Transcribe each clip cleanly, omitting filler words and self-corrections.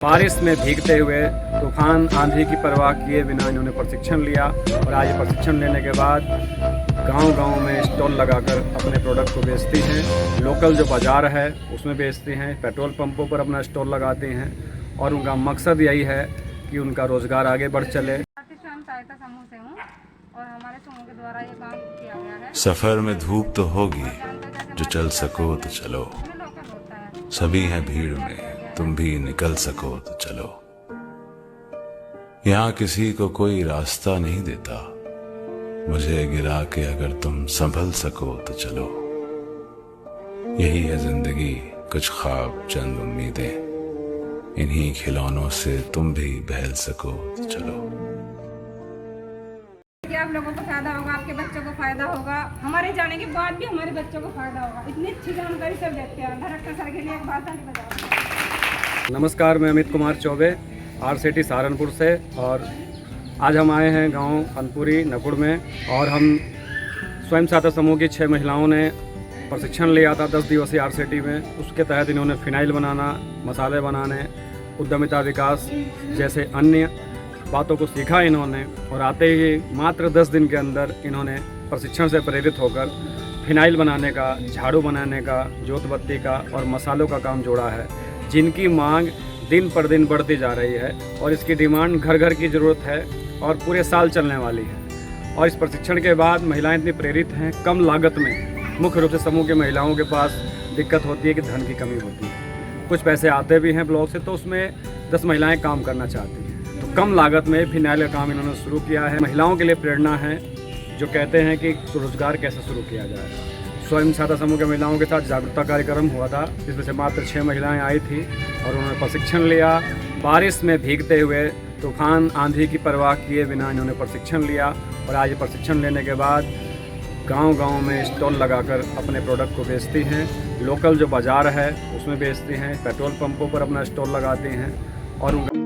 बारिश में भीगते हुए तूफान आंधी की परवाह किए बिना इन्होंने प्रशिक्षण लिया और आज प्रशिक्षण लेने के बाद गांव-गांव में स्टॉल लगाकर अपने प्रोडक्ट को बेचती हैं। लोकल जो बाज़ार है उसमें बेचती हैं, पेट्रोल पंपों पर अपना स्टॉल लगाती हैं और उनका मकसद यही है कि उनका रोज़गार आगे बढ़ चले। सहायता समूह से हूँ और हमारे समूह के द्वारा ये काम किया गया है। सफर में धूप तो होगी, जो चल सको तो चलो। सभी हैं भीड़ में, तुम भी निकल सको तो चलो। यहाँ किसी को कोई रास्ता नहीं देता, मुझे गिरा के अगर तुम संभल सको तो चलो। यही है जिंदगी, कुछ ख्वाब चंद उम्मीदें, इन्हीं खिलौनों से तुम भी बहल सको तो चलो। आप लोगों को फायदा होगा, आपके बच्चों को फायदा होगा, हमारे जाने के बाद भी हमारे बच्चों को फायदा होगा। इतनी अच्छी जानकारी सब देते हैं। डायरेक्टर सर के लिए एक बात बता। नमस्कार, मैं अमित कुमार चौबे RCT सहारनपुर से और आज हम आए हैं गांव अनपुरी नकुड़ में और हम स्वयं सहायता समूह की 6 महिलाओं ने प्रशिक्षण लिया था 10 दिवसीय RCT में। उसके तहत इन्होंने फिनाइल बनाना, मसाले बनाने, उद्यमिता विकास जैसे अन्य बातों को सीखा इन्होंने और आते ही मात्र 10 दिन के अंदर इन्होंने प्रशिक्षण से प्रेरित होकर फिनाइल बनाने का, झाड़ू बनाने का, जोत बत्ती का और मसालों का काम जोड़ा है, जिनकी मांग दिन पर दिन बढ़ती जा रही है और इसकी डिमांड घर घर की ज़रूरत है और पूरे साल चलने वाली है। और इस प्रशिक्षण के बाद महिलाएं इतनी प्रेरित हैं, कम लागत में। मुख्य रूप से समूह की महिलाओं के पास दिक्कत होती है कि धन की कमी होती है, कुछ पैसे आते भी हैं ब्लॉक से, तो उसमें 10 महिलाएं काम करना चाहती हैं। तो कम लागत में फिनाइल का काम इन्होंने शुरू किया है। महिलाओं के लिए प्रेरणा है जो कहते हैं कि रोजगार कैसे शुरू किया जाए। स्वयं सहायता समूह के महिलाओं के साथ जागरूकता कार्यक्रम हुआ था, जिसमें से मात्र 6 महिलाएं आई थी और उन्होंने प्रशिक्षण लिया। बारिश में भीगते हुए तूफान आंधी की परवाह किए बिना इन्होंने प्रशिक्षण लिया और आज प्रशिक्षण लेने के बाद गांव-गांव में स्टॉल लगाकर अपने प्रोडक्ट को बेचती हैं। लोकल जो बाज़ार है उसमें बेचती हैं, पेट्रोल पंपों पर अपना स्टॉल लगाती हैं और उनका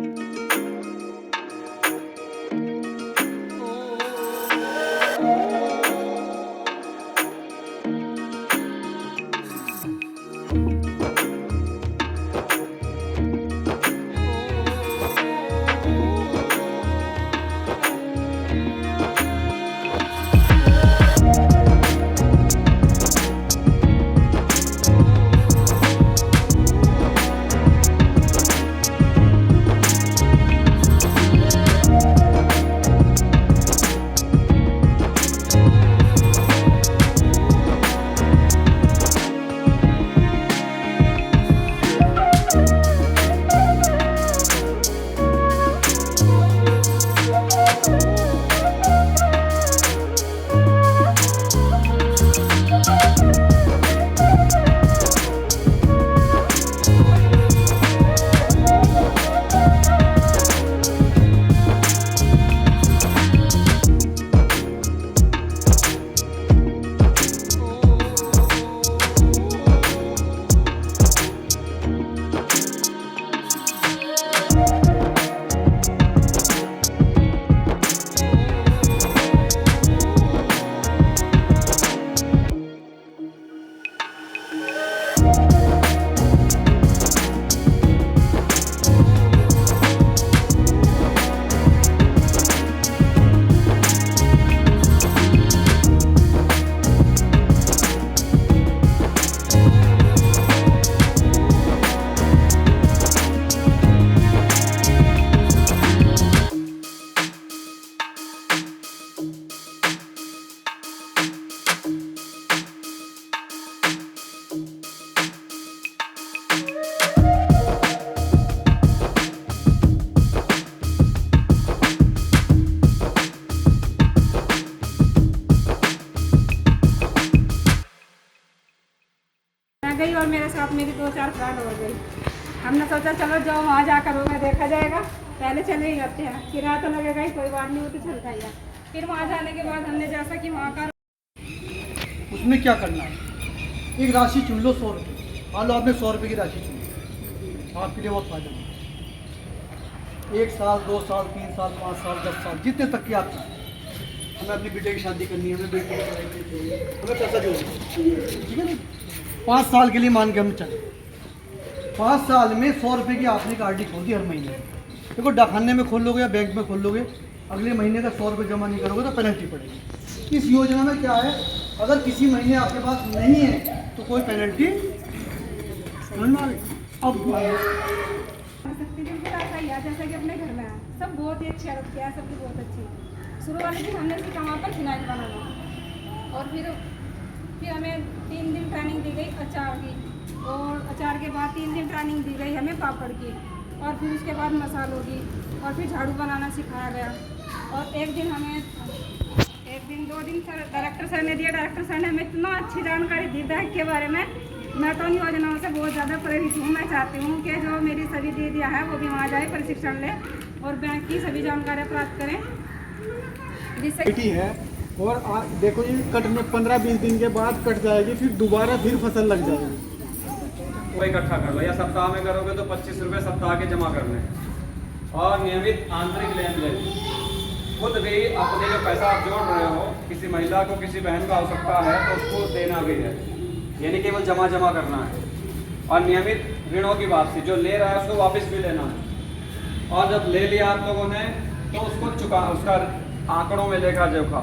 गई और मेरे साथ मेरी 2-4 फ्रेंड हो गई। हमने सोचा चलो जाओ वहाँ जाकर होगा देखा जाएगा, पहले चले ही जाते हैं, किराया तो लगेगा ही, कोई बात नहीं, वो तो चलता ही है। फिर वहाँ जाने के बाद हमने जैसा कि वहाँ का उसमें क्या करना है, एक राशि चुन लो 100 रुपये। मान लो आपने 100 रुपये की राशि चुनी, आपके लिए बहुत फायदा है। 1 साल 2 साल 3 साल 5 साल 10 साल जितने तक की आप हमें अपनी बेटे की शादी करनी है, हमें बेटे की पढ़ाई करनी है, हमें पैसा जोड़ना है, ठीक है ना। 5 साल के लिए मान के हम चले, 5 साल में 100 रुपये की आपने एक आरडी खोल दी हर महीने। देखो डाकखाने में खोल लोगे या बैंक में खोल लोगे, अगले महीने का 100 रुपये जमा नहीं करोगे तो पेनल्टी पड़ेगी। इस योजना में क्या है, अगर किसी महीने आपके पास नहीं है तो कोई पेनल्टी अब बिल्कुल ऐसा ही है जैसे कि अपने घर में है। सब बहुत ही अच्छे रखते हैं, सबकी बहुत अच्छी। शुरू वाले दिन हमने सीखा वहाँ पर फिनाइल बनाना, और फिर हमें 3 दिन ट्रेनिंग दी गई अचार की, और अचार के बाद 3 दिन ट्रेनिंग दी गई हमें पापड़ की, और फिर उसके बाद मसालों की, और फिर झाड़ू बनाना सिखाया गया। और एक दिन 2 दिन सर डायरेक्टर सर ने दिया। डायरेक्टर सर ने हमें इतना अच्छी जानकारी दी बैंक के बारे में। मैं तो उन योजनाओं से बहुत ज़्यादा प्रेरित हूँ। मैं चाहती हूँ कि जो मेरी सभी दीदियाँ हैं वो भी वहाँ जाए, प्रशिक्षण लें और बैंक की सभी जानकारियाँ प्राप्त करें, जिससे बेटी है। और देखो ये कट में 15-20 दिन के बाद कट जाएगी, फिर दोबारा फिर फसल लग जाएगी। वो इकट्ठा कर लो, या सप्ताह में करोगे तो 25 रुपये सप्ताह के जमा कर लें। और नियमित आंतरिक लेन देन, खुद भी अपने जो पैसा आप जोड़ रहे हो, किसी महिला को किसी बहन को आवश्यकता है तो उसको देना भी है, यानी केवल जमा करना है। और नियमित ऋणों की वापसी, जो ले रहा है उसको वापस भी लेना है। और जब ले लिया आप लोगों ने तो उसको उसका आंकड़ों में लेखा जोखा,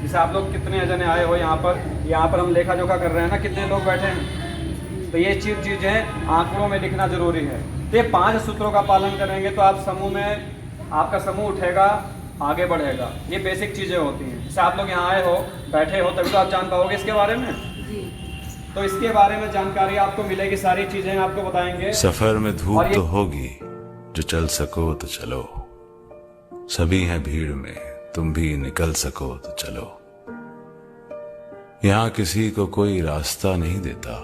जैसे आप लोग कितने जने आए हो यहाँ पर हम लेखा जोखा कर रहे हैं ना, कितने लोग बैठे हैं, तो ये चीज़ें आंकड़ों में लिखना जरूरी है। तो ये 5 सूत्रों का पालन करेंगे तो आप समूह में, आपका समूह उठेगा, आगे बढ़ेगा। ये बेसिक चीज़ें होती हैं। जैसे आप लोग यहाँ आए हो, बैठे हो, तभी तो आप जान पाओगे इसके बारे में। तो इसके बारे में जानकारी आपको मिलेगी, सारी चीजें आपको बताएंगे। सफर में धूप तो होगी, जो चल सको तो चलो। सभी हैं भीड़ में, तुम भी निकल सको तो चलो। यहाँ किसी को कोई रास्ता नहीं देता,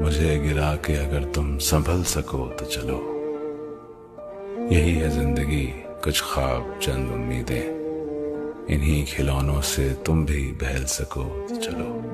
मुझे गिरा के अगर तुम संभल सको तो चलो। यही है जिंदगी, कुछ ख्वाब चंद उम्मीदें, इन्हीं खिलौनों से तुम भी बहल सको तो चलो।